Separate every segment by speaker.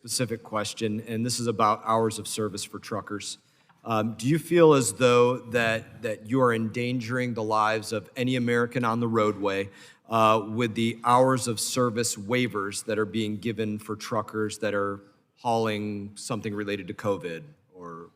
Speaker 1: specific question, and this is about hours of service for truckers. Do you feel as though that you are endangering the lives of any American on the roadway with the hours of service waivers that are being given for truckers that are hauling something related to COVID or,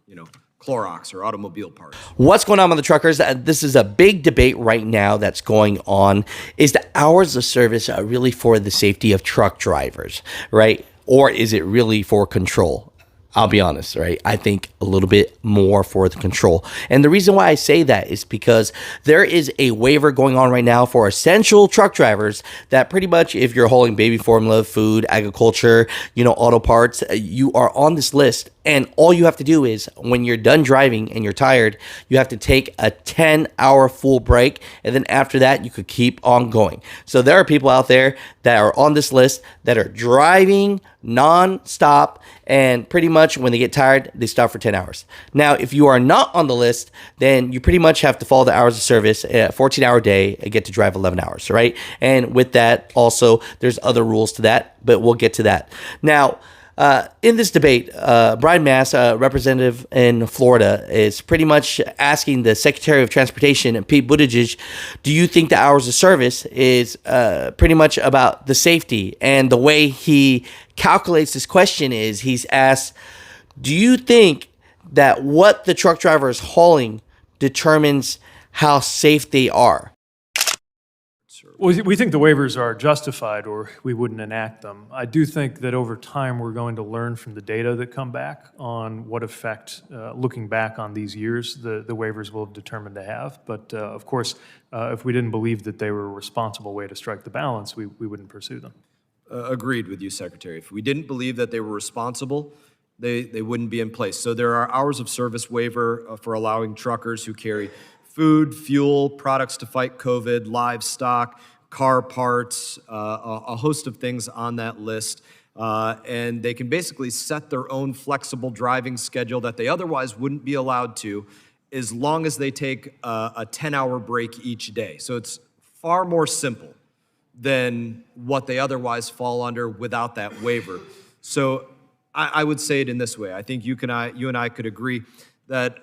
Speaker 1: Clorox or automobile parts?
Speaker 2: What's going on with the truckers? This is a big debate right now that's going on. Is the hours of service really for the safety of truck drivers, right? Or is it really for control? I'll be honest, right? I think a little bit more for the control. And the reason why I say that is because there is a waiver going on right now for essential truck drivers that pretty much if you're hauling baby formula, food, agriculture, auto parts, you are on this list. And all you have to do is when you're done driving and you're tired, you have to take a 10-hour full break. And then after that, you could keep on going. So there are people out there that are on this list that are driving non-stop, and pretty much when they get tired, they stop for 10 hours. Now, if you are not on the list, then you pretty much have to follow the hours of service, a 14-hour day, and get to drive 11 hours, right? And with that, also, there's other rules to that, but we'll get to that. Now, in this debate, Brian Mast, representative in Florida, is pretty much asking the Secretary of Transportation, Pete Buttigieg, do you think the hours of service is pretty much about the safety? And the way he calculates this question is he's asked, do you think that what the truck driver is hauling determines how safe they are?
Speaker 3: Well, we think the waivers are justified or we wouldn't enact them. I do think that over time we're going to learn from the data that come back on what effect, looking back on these years, the waivers will have determined to have. But of course, if we didn't believe that they were a responsible way to strike the balance, we wouldn't pursue them.
Speaker 1: Agreed with you, Secretary. If we didn't believe that they were responsible, they wouldn't be in place. So there are hours of service waiver for allowing truckers who carry food, fuel, products to fight COVID, livestock, car parts, a host of things on that list. And they can basically set their own flexible driving schedule that they otherwise wouldn't be allowed to, as long as they take a 10-hour break each day. So it's far more simple than what they otherwise fall under without that waiver. So I would say it in this way. I think you and I could agree that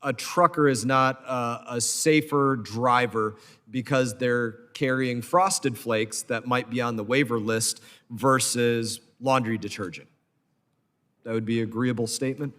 Speaker 1: a trucker is not a safer driver because they're carrying Frosted Flakes that might be on the waiver list versus laundry detergent. That would be an agreeable statement?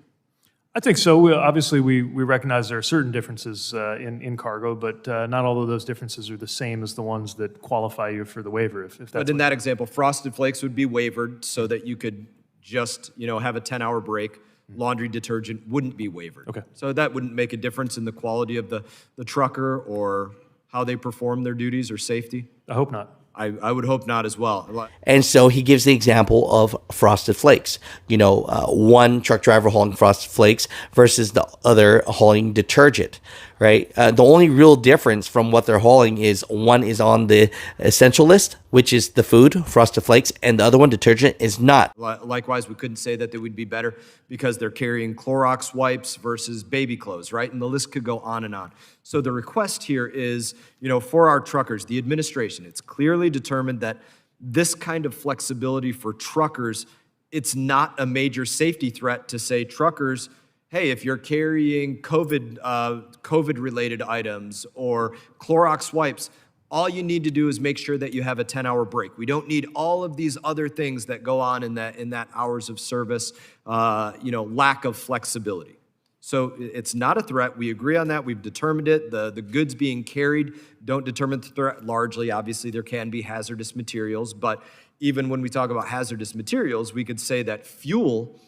Speaker 3: I think so. Obviously, we recognize there are certain differences in cargo, but not all of those differences are the same as the ones that qualify you for the waiver. If that's
Speaker 1: but in that example, Frosted Flakes would be waivered so that you could just have a 10-hour break. Laundry detergent wouldn't be waivered.
Speaker 3: Okay.
Speaker 1: So that wouldn't make a difference in the quality of the trucker or how they perform their duties or safety?
Speaker 3: I hope not.
Speaker 1: I would hope not as well.
Speaker 2: And so he gives the example of Frosted Flakes. One truck driver hauling Frosted Flakes versus the other hauling detergent, right? The only real difference from what they're hauling is one is on the essential list, which is the food, Frosted Flakes, and the other one, detergent, is not.
Speaker 1: Likewise, we couldn't say that they would be better because they're carrying Clorox wipes versus baby clothes, right? And the list could go on and on. So the request here is, for our truckers, the administration, it's clearly determined that this kind of flexibility for truckers, it's not a major safety threat to say truckers, hey, if you're carrying COVID-related items or Clorox wipes, all you need to do is make sure that you have a 10-hour break. We don't need all of these other things that go on in that hours of service, lack of flexibility. So it's not a threat. We agree on that. We've determined it. The goods being carried don't determine the threat largely. Obviously, there can be hazardous materials, but even when we talk about hazardous materials, we could say that fuel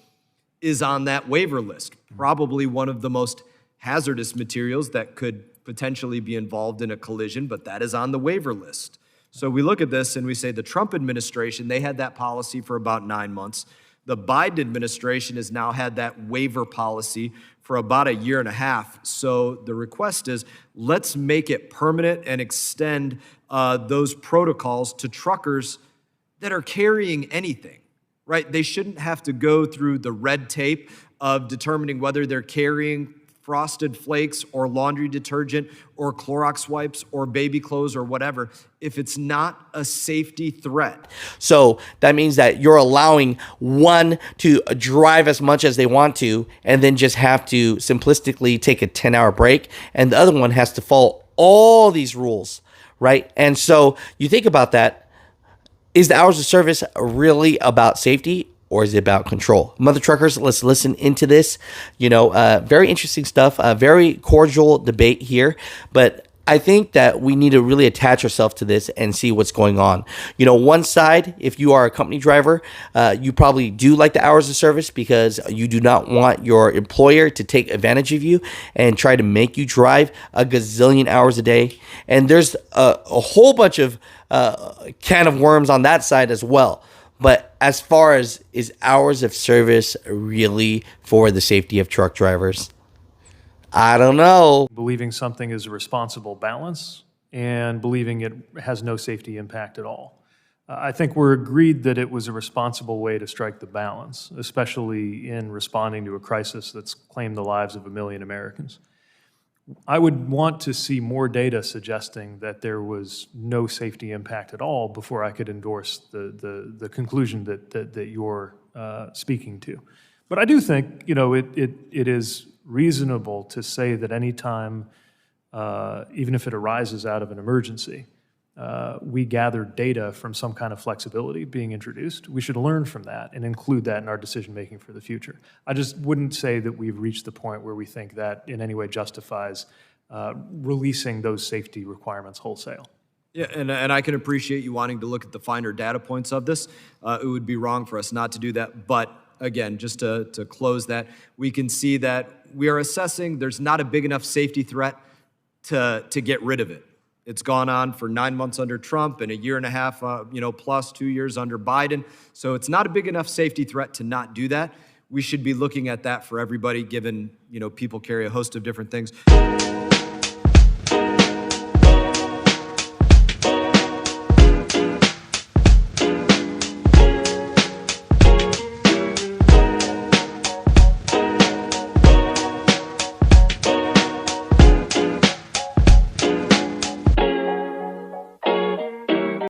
Speaker 1: is on that waiver list, probably one of the most hazardous materials that could potentially be involved in a collision, but that is on the waiver list. So we look at this and we say the Trump administration, they had that policy for about 9 months. The Biden administration has now had that waiver policy for about a year and a half. So the request is, let's make it permanent and extend those protocols to truckers that are carrying anything, right? They shouldn't have to go through the red tape of determining whether they're carrying Frosted Flakes or laundry detergent or Clorox wipes or baby clothes or whatever, if it's not a safety threat.
Speaker 2: So that means that you're allowing one to drive as much as they want to and then just have to simplistically take a 10-hour break, and the other one has to follow all these rules, right? And so you think about that. Is the hours of service really about safety, or is it about control? Mother truckers, let's listen into this. Very interesting stuff, a very cordial debate here, but I think that we need to really attach ourselves to this and see what's going on. One side, if you are a company driver, you probably do like the hours of service because you do not want your employer to take advantage of you and try to make you drive a gazillion hours a day. And there's a whole bunch of can of worms on that side as well. But as far as is hours of service really for the safety of truck drivers? I don't know.
Speaker 3: Believing something is a responsible balance and believing it has no safety impact at all. I think we're agreed that it was a responsible way to strike the balance, especially in responding to a crisis that's claimed the lives of 1 million Americans. I would want to see more data suggesting that there was no safety impact at all before I could endorse the conclusion that you're speaking to. But I do think it is reasonable to say that any time, even if it arises out of an emergency, we gather data from some kind of flexibility being introduced, we should learn from that and include that in our decision-making for the future. I just wouldn't say that we've reached the point where we think that in any way justifies releasing those safety requirements wholesale.
Speaker 1: Yeah, and I can appreciate you wanting to look at the finer data points of this. It would be wrong for us not to do that. But again, just to close that, we can see that we are assessing there's not a big enough safety threat to get rid of it. It's gone on for 9 months under Trump and a year and a half, plus 2 years under Biden. So it's not a big enough safety threat to not do that. We should be looking at that for everybody, given, people carry a host of different things.